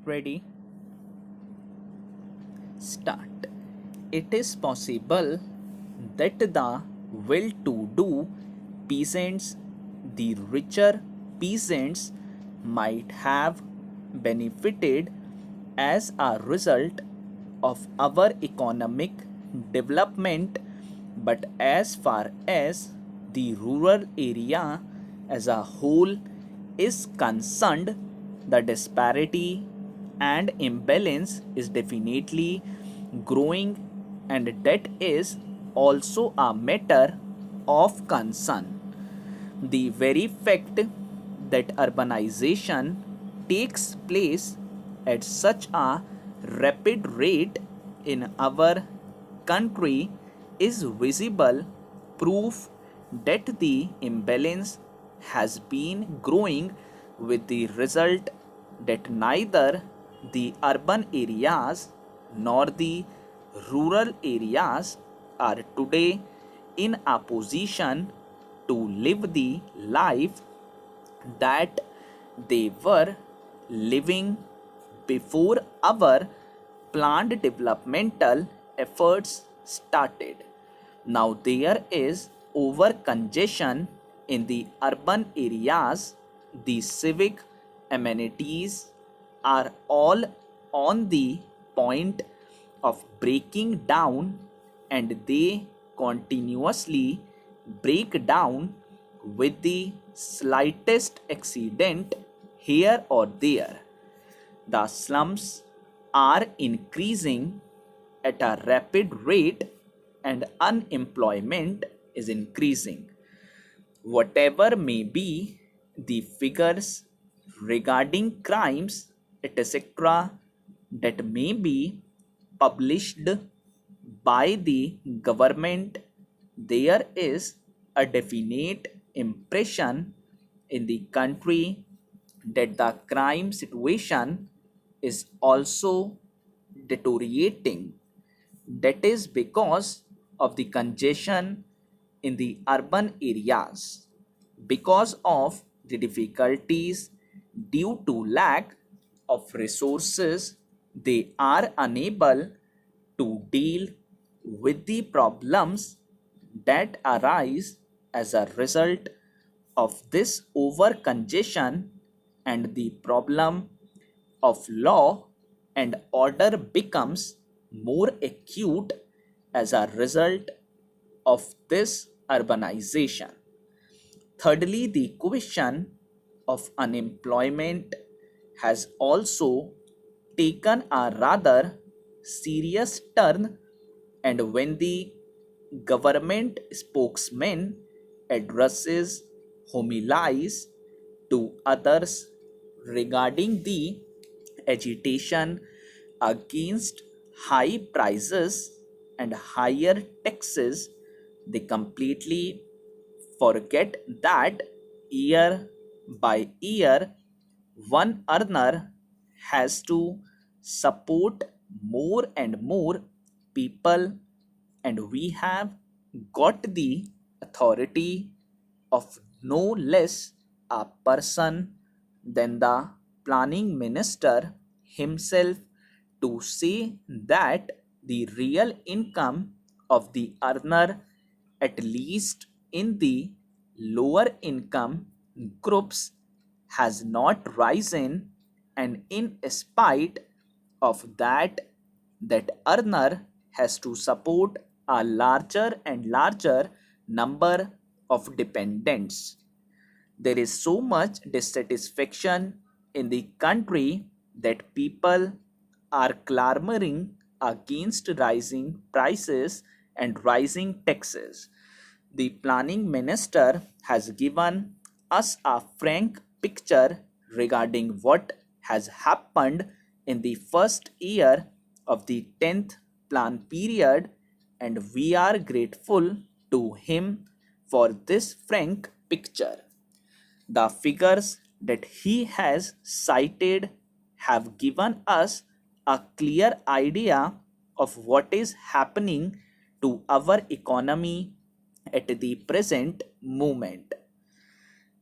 Ready? Start. It is possible that the well to do peasants, the richer peasants, might have benefited as a result of our economic development, but as far as the rural area as a whole is concerned, the disparity and imbalance is definitely growing, and that is also a matter of concern. The very fact that urbanization takes place at such a rapid rate in our country is visible proof that the imbalance has been growing, with the result that neither the urban areas nor the rural areas are today in a position to live the life that they were living before our planned developmental efforts started. Now there is over congestion in the urban areas. The civic amenities are all on the point of breaking down, and they continuously break down with the slightest accident here or there. The slums are increasing at a rapid rate, and unemployment is increasing. Whatever may be the figures regarding crimes, etc., that may be published by the government, there is a definite impression in the country that the crime situation is also deteriorating. That is because of the congestion in the urban areas, because of the difficulties due to lack of resources. They are unable to deal with the problems that arise as a result of this over congestion, and the problem of law and order becomes more acute as a result of this urbanization. Thirdly, the question of unemployment has also taken a rather serious turn, and when the government spokesman addresses homilies to others regarding the agitation against high prices and higher taxes, they completely forget that year by year one earner has to support more and more people, and we have got the authority of no less a person than the planning minister himself to say that the real income of the earner, at least in the lower income groups, has not risen, and in spite of that, that earner has to support a larger and larger number of dependents. There is so much dissatisfaction in the country that people are clamoring against rising prices and rising taxes. The planning minister has given us a frank picture regarding what has happened in the first year of the 10th plan period, and we are grateful to him for this frank picture. The figures that he has cited have given us a clear idea of what is happening to our economy at the present moment.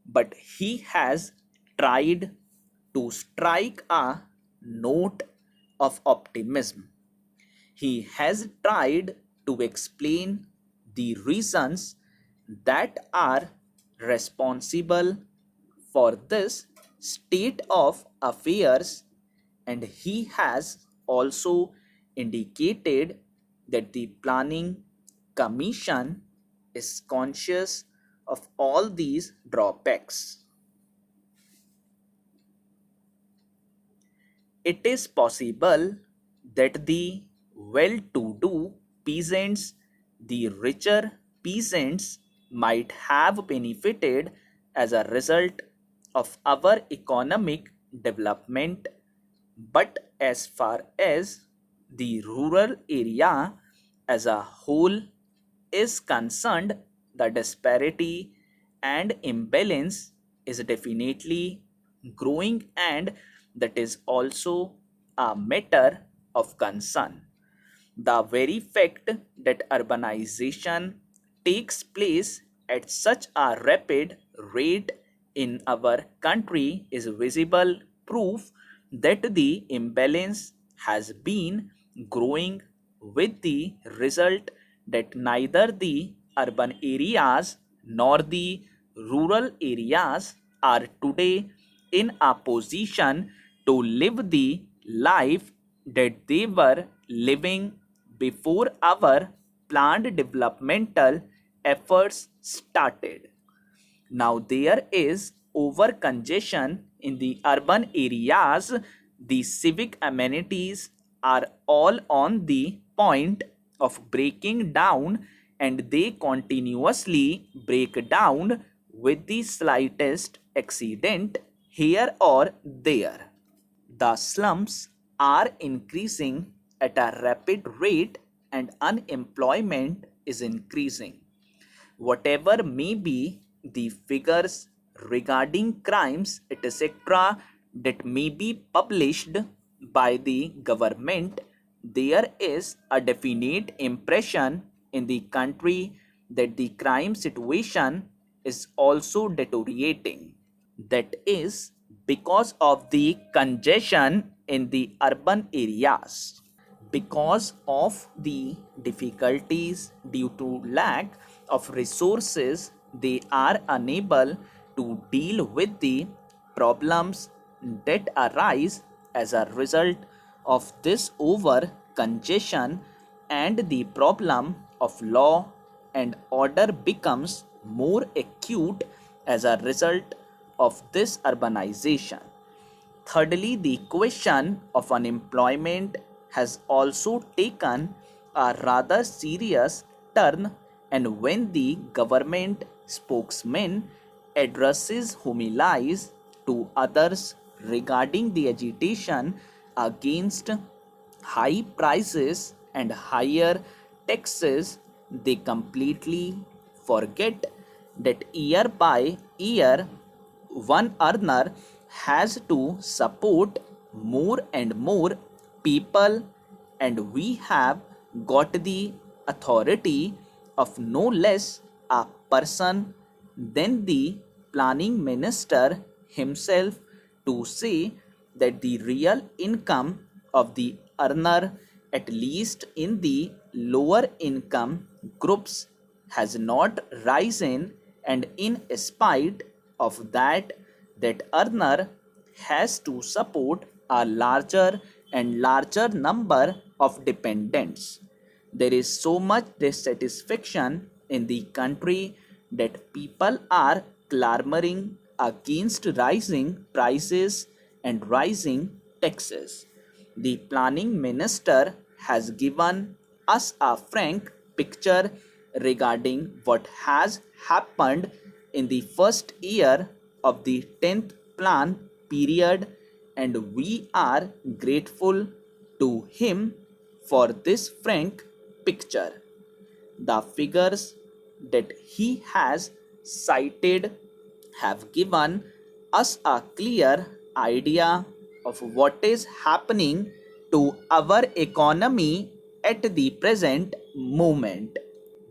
But he has tried to strike a note of optimism. He has tried to explain the reasons that are responsible for this state of affairs, and he has also indicated that the Planning Commission is conscious of all these drawbacks. It is possible that the well to do peasants, the richer peasants, might have benefited as a result of our economic development, but as far as the rural area as a whole is concerned, the disparity and imbalance is definitely growing, and that is also a matter of concern. The very fact that urbanization takes place at such a rapid rate in our country is visible proof that the imbalance has been growing, with the result that neither the urban areas nor the rural areas are today in a position to live the life that they were living before our planned developmental efforts started. Now there is over congestion in the urban areas. The civic amenities are all on the point of breaking down, and they continuously break down with the slightest accident here or there. The slums are increasing at a rapid rate, and unemployment is increasing. Whatever may be the figures regarding crimes, etc., that may be published by the government, there is a definite impression in the country that the crime situation is also deteriorating. That is because of the congestion in the urban areas. Because of the difficulties due to lack of resources, they are unable to deal with the problems that arise as a result of this over congestion, and the problem of law and order becomes more acute as a result of this urbanization. Thirdly, the question of unemployment has also taken a rather serious turn, and when the government spokesman addresses homilies to others regarding the agitation against high prices and higher taxes, they completely forget that year by year one earner has to support more and more people, and we have got the authority of no less a person than the planning minister himself to say that the real income of the earner, at least in the lower income groups, has not risen, and in spite of that, that earner has to support a larger and larger number of dependents. There is so much dissatisfaction in the country that people are clamoring against rising prices and rising taxes. The planning minister has given us a frank picture regarding what has happened in the first year of the 10th plan period, and we are grateful to him for this frank picture. The figures that he has cited have given us a clear idea of what is happening to our economy at the present moment.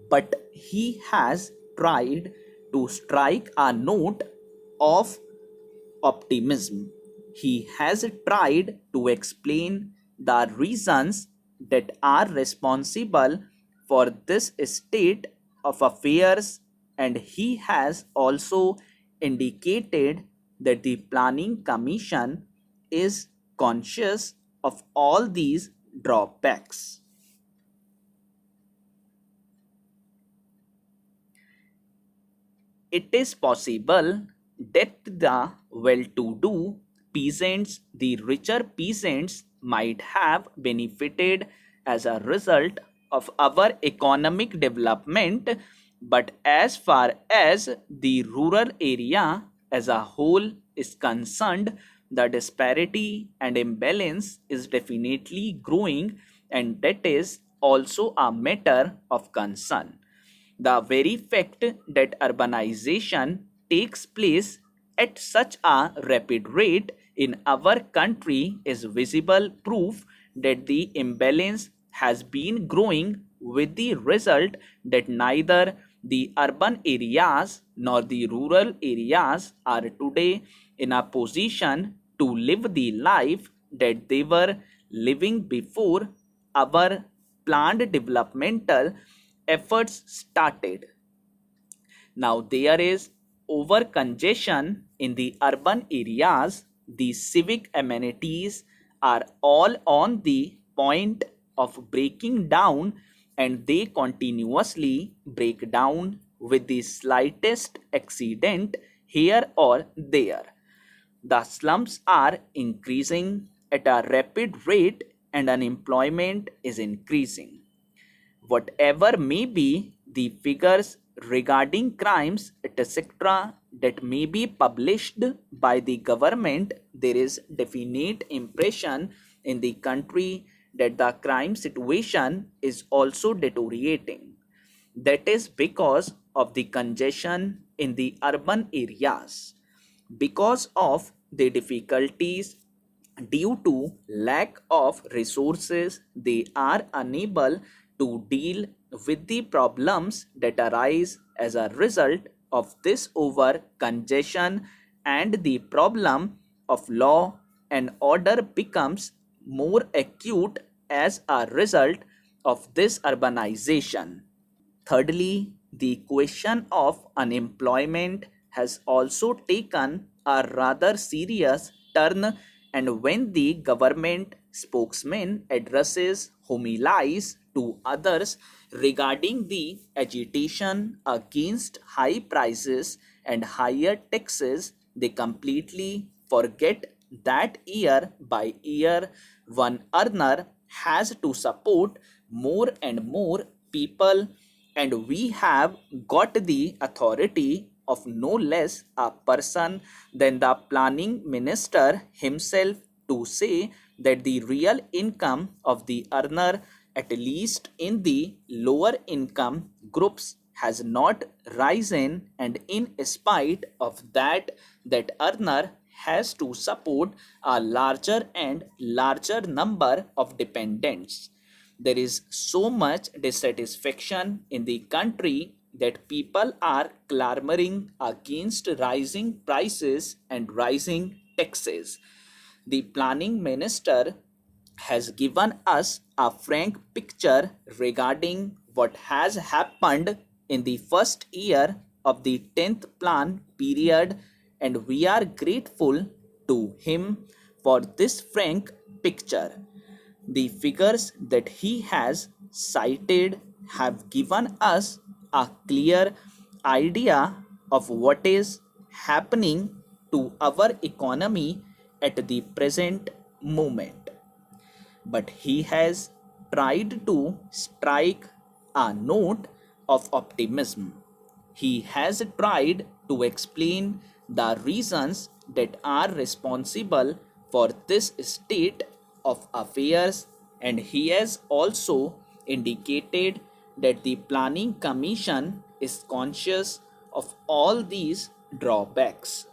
But he has tried to strike a note of optimism. He has tried to explain the reasons that are responsible for this state of affairs, and he has also indicated that the Planning Commission is conscious of all these drawbacks. It is possible that the well to do peasants, the richer peasants, might have benefited as a result of our economic development, but as far as the rural area as a whole is concerned, the disparity and imbalance is definitely growing, and that is also a matter of concern. The very fact that urbanization takes place at such a rapid rate in our country is visible proof that the imbalance has been growing, with the result that neither the urban areas nor the rural areas are today in a position to live the life that they were living before our planned developmental efforts started. Now there is over congestion in the urban areas. The civic amenities are all on the point of breaking down, and they continuously break down with the slightest accident here or there. The slums are increasing at a rapid rate, and unemployment is increasing. Whatever may be the figures regarding crimes, etc., that may be published by the government, there is definite impression in the country that the crime situation is also deteriorating. That is because of the congestion in the urban areas. Because of the difficulties due to lack of resources, they are unable to deal with the problems that arise as a result of this over congestion, and the problem of law and order becomes more acute as a result of this urbanization. Thirdly, the question of unemployment has also taken a rather serious turn, and when the government spokesman addresses homilies to others regarding the agitation against high prices and higher taxes, they completely forget that year by year one earner has to support more and more people, and we have got the authority of no less a person than the planning minister himself to say that the real income of the earner, at least in the lower income groups, has not risen, and in spite of that, that earner has to support a larger and larger number of dependents. There is so much dissatisfaction in the country that people are clamoring against rising prices and rising taxes. The planning minister has given us a frank picture regarding what has happened in the first year of the 10th plan period, and we are grateful to him for this frank picture. The figures that he has cited have given us a clear idea of what is happening to our economy at the present moment. But he has tried to strike a note of optimism. He has tried to explain the reasons that are responsible for this state of affairs, and he has also indicated that the Planning Commission is conscious of all these drawbacks.